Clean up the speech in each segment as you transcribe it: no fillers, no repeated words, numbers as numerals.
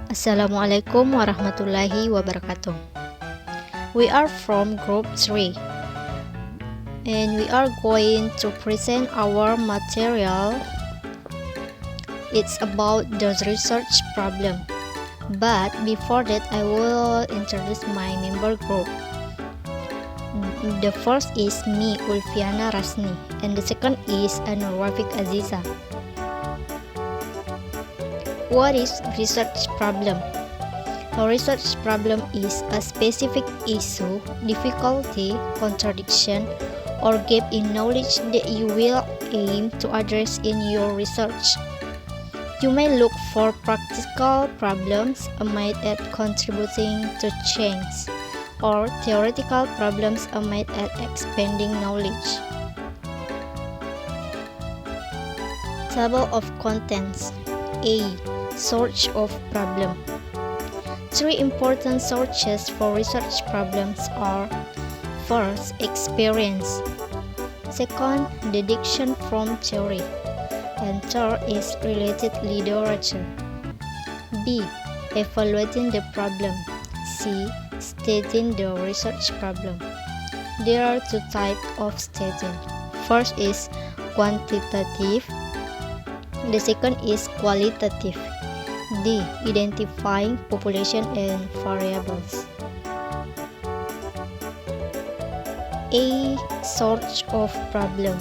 Assalamualaikum warahmatullahi wabarakatuh. We are from group 3 and we are going to present our material. It's about the research problem. But before that, I will introduce my member group. The first is me, Ulfiana Rasni, and the second is Anurwafik Aziza. What is research problem? A research problem is a specific issue, difficulty, contradiction, or gap in knowledge that you will aim to address in your research. You may look for practical problems aimed at contributing to change, or theoretical problems aimed at expanding knowledge. Table of contents. A. Source of problem. Three important sources for research problems are: first, experience; second, deduction from theory; and third is related literature. B. Evaluating the problem. C. Stating the research problem. There are two types of stating. First is quantitative. The second is qualitative. D. Identifying population and variables. A. Source of problem.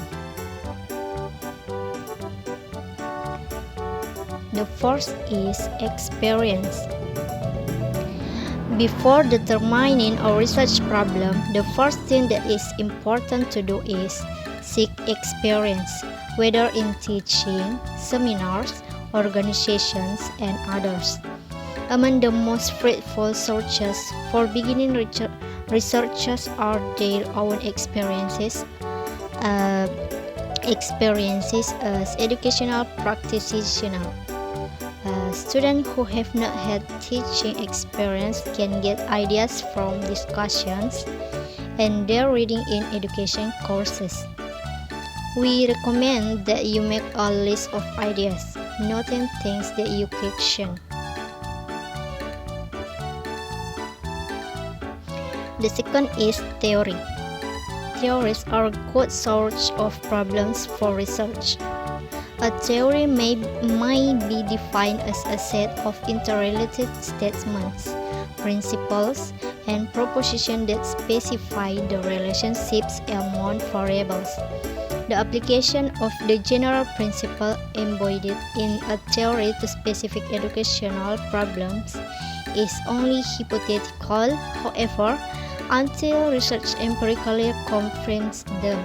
The first is experience. Before determining a research problem, the first thing that is important to do is seek experience, whether in teaching, seminars, organizations, and others. Among the most fruitful sources for beginning researchers are their own experiences as educational practitioners. Students who have not had teaching experience can get ideas from discussions and their reading in education courses. We recommend that you make a list of ideas, noting things that you question. The second is theory. Theories are a good source of problems for research. A theory may be defined as a set of interrelated statements, principles, and propositions that specify the relationships among variables. The application of the general principle embodied in a theory to specific educational problems is only hypothetical, however, until research empirically confirms them.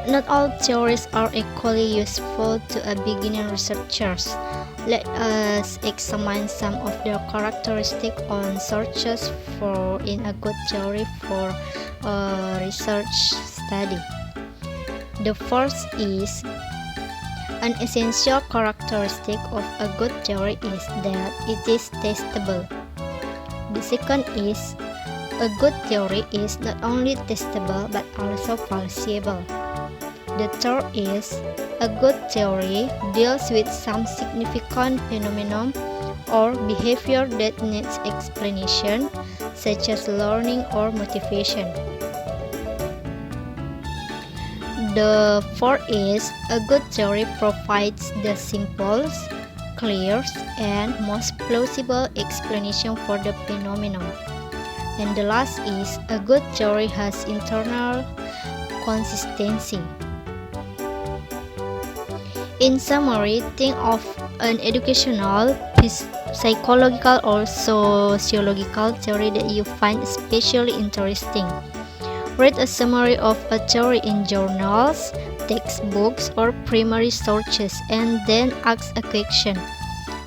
Not all theories are equally useful to a beginning researcher. Let us examine some of the characteristics on searches in a good theory for a research study. The first is: an essential characteristic of a good theory is that it is testable. The second is: a good theory is not only testable but also falsifiable. The third is: a good theory deals with some significant phenomenon or behavior that needs explanation, such as learning or motivation. The fourth is: a good theory provides the simplest, clearest, and most plausible explanation for the phenomenon. And the last is: a good theory has internal consistency. In summary, think of an educational, psychological, or sociological theory that you find especially interesting. Read a summary of a theory in journals, textbooks, or primary sources, and then ask a question.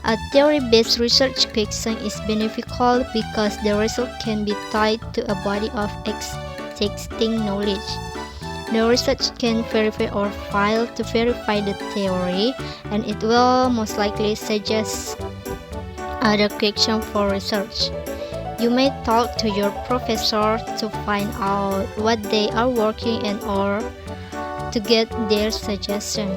A theory-based research question is beneficial because the result can be tied to a body of existing knowledge. The research can verify or fail to verify the theory, and it will most likely suggest other questions for research. You may talk to your professor to find out what they are working on or to get their suggestion.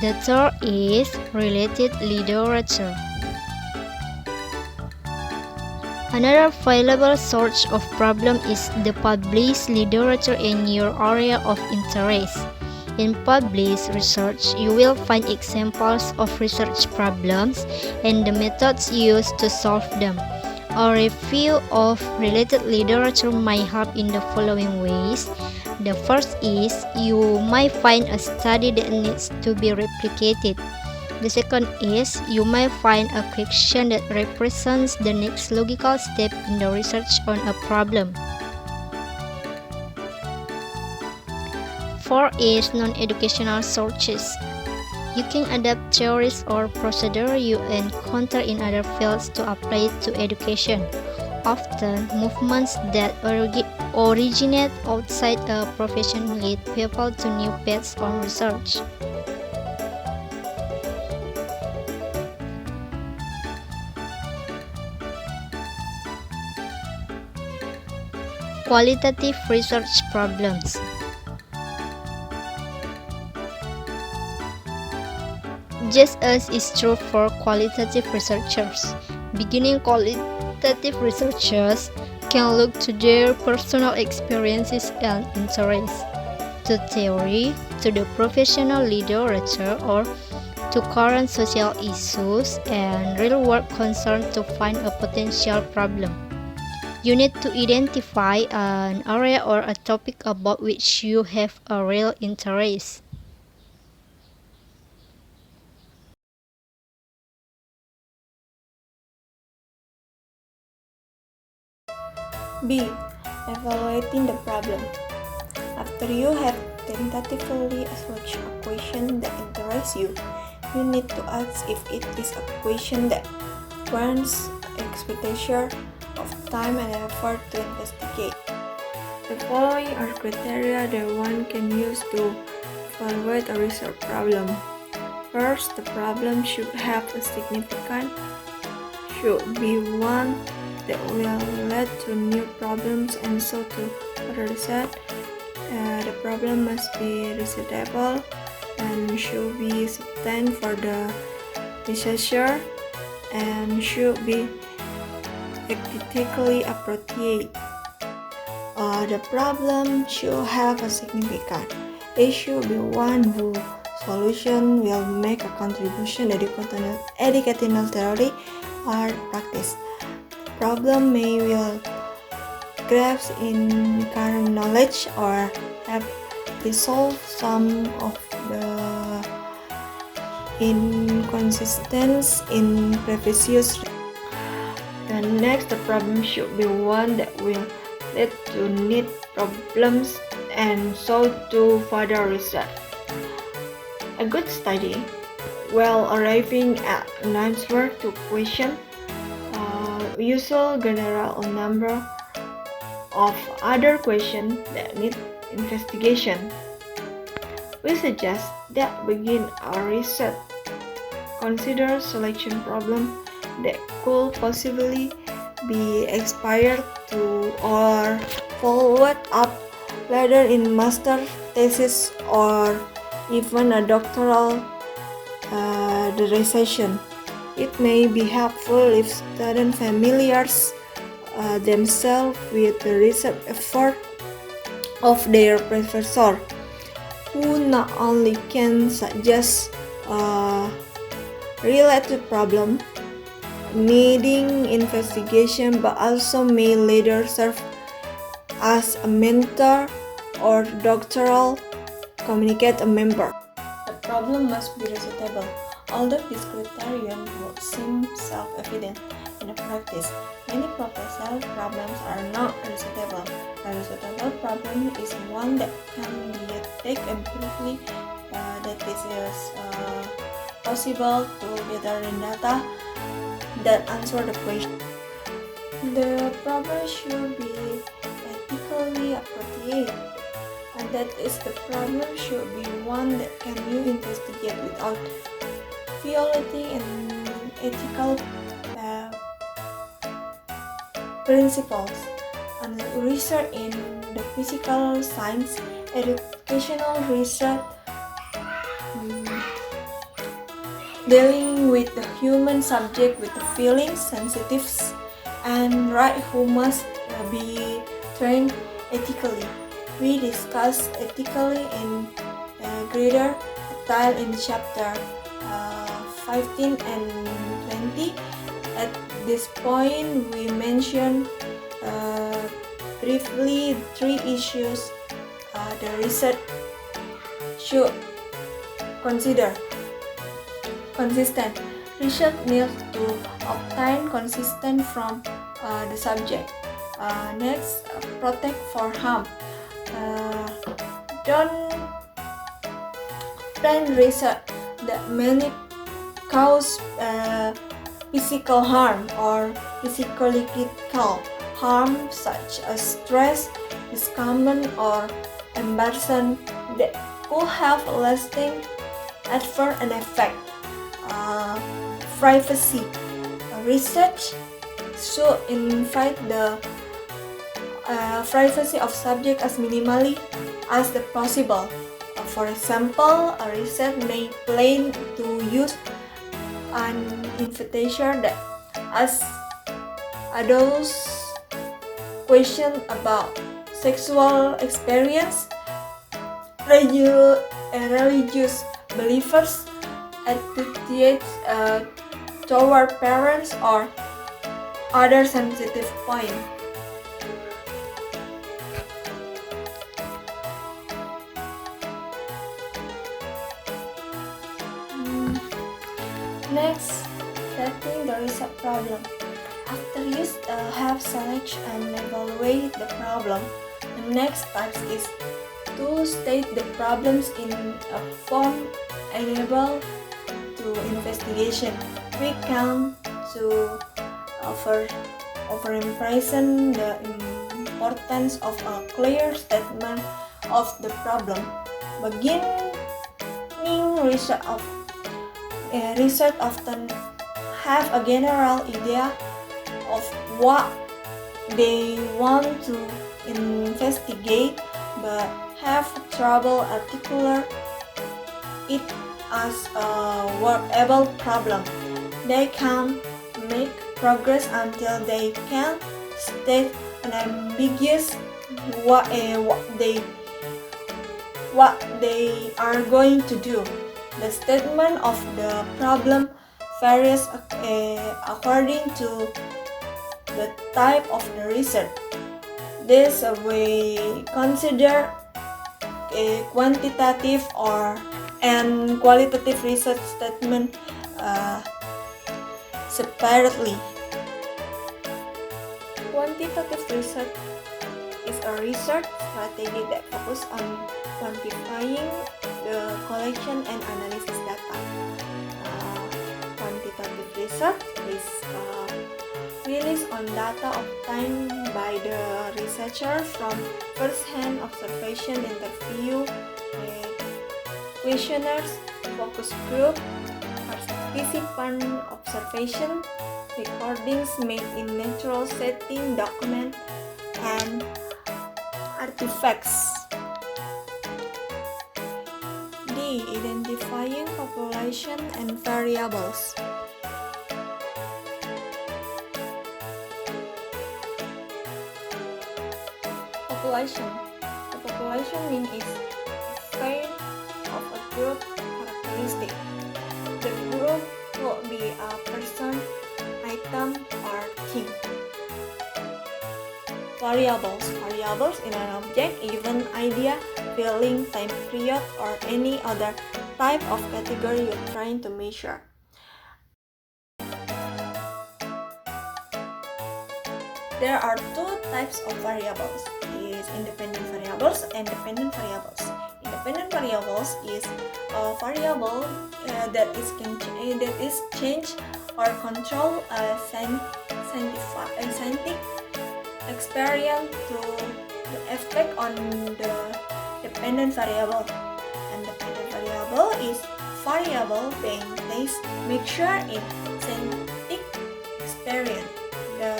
The third is related literature. Another valuable source of problem is the published literature in your area of interest. In published research, you will find examples of research problems and the methods used to solve them. A review of related literature might help in the following ways. The first is you might find a study that needs to be replicated. The second is you might find a question that represents the next logical step in the research on a problem. Four is non-educational sources. You can adapt theories or procedure you encounter in other fields to apply it to education. Often, movements that originate outside a profession lead people to new paths on research. Qualitative research problems. Just as is true for qualitative researchers, beginning qualitative researchers can look to their personal experiences and interests, to theory, to the professional literature, or to current social issues and real-world concerns to find a potential problem. You need to identify an area or a topic about which you have a real interest. B. Evaluating the problem. After you have tentatively searched a question that interests you, you need to ask if it is a question that warrants expenditure of time and effort to investigate. The following are criteria that one can use to evaluate a research problem. First, the problem should have a significance, should be one that will lead to new problems and so to further research. The problem must be researchable and should be certain for the researcher and should be ethically appropriate. The problem should have a significance. It should be one whose solution will make a contribution to educational theory or practice. Problem may will gaps in current knowledge or have resolved some of the inconsistencies in previous. The next problem should be one that will lead to need problems and so to further research. A good study, while arriving at an answer to question, usual general number of other questions that need investigation. We suggest that begin our research. Consider selection problem that could possibly be expired to or followed up later in master thesis or even a doctoral dissertation. It may be helpful if students familiarize themselves with the research effort of their professor, who not only can suggest a related problem needing investigation but also may later serve as a mentor or doctoral communicate a member. The problem must be researchable. Although this criterion would seem self-evident in practice, many proposal problems are not researchable. A researchable problem is one that can be taken empirically, that it is possible to gather data that answer the question. The problem should be ethically appropriate. and that is the problem should be one that can you investigate without violating an ethical principles. And research in the physical science, educational research dealing with the human subject with the feelings, sensitives, and right who must be trained ethically. We discuss ethically in greater detail in chapter 15 and 20. At this point, we mention briefly three issues the research should consider. Consistent. Research needs to obtain consistent from the subject. Next, protect for harm. Don't plan research that may cause physical harm or psychological harm such as stress, discomfort, or embarrassment that could have lasting adverse effect. Privacy. Research should invite the privacy of subject as minimally as possible. For example, a research may plan to use an invitation that asks adults questions about sexual experience, religious beliefs, attitudes toward parents, or other sensitive points. Next, setting the research problem. After you have selected and evaluate the problem, the next task is to state the problems in a form enable to investigation. We can to overemphasize the importance of a clear statement of the problem. Beginning research often have a general idea of what they want to investigate, but have trouble articulating it as a workable problem. They can make progress until they can state unambiguous what they are going to do. The statement of the problem varies according to the type of the research. This we consider a quantitative and qualitative research statement separately. Quantitative research is a research strategy that focuses on quantifying the collection and analysis data. Quantitative research is released on data obtained by the researcher from first-hand observation, interview, questionnaires, focus group, participant observation, recordings made in natural setting, document, and artifacts. D. Identifying population and variables. Population. The population mean is span of a group characteristic. The group will be a person, item, or thing. Variables. Variables in an object, event, idea, feeling, time period, or any other type of category you're trying to measure. There are two types of variables. Is independent variables and dependent variables. Independent variables is a variable that is changed or controlled scientific experience through the effect on the independent variable. Independent variable is variable being placed mixture in synthetic experiment. The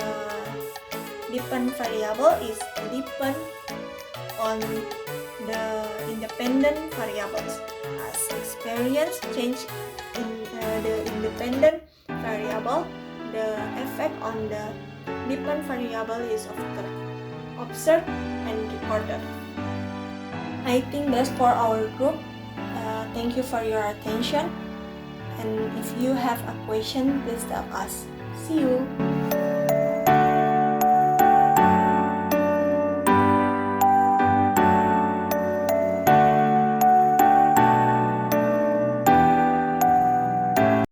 dependent variable is depend on the independent variables. As experience change in the independent variable, the effect on the dependent variable is observed and recorded. I think that's for our group. Thank you for your attention. And if you have a question, please tell us. See you.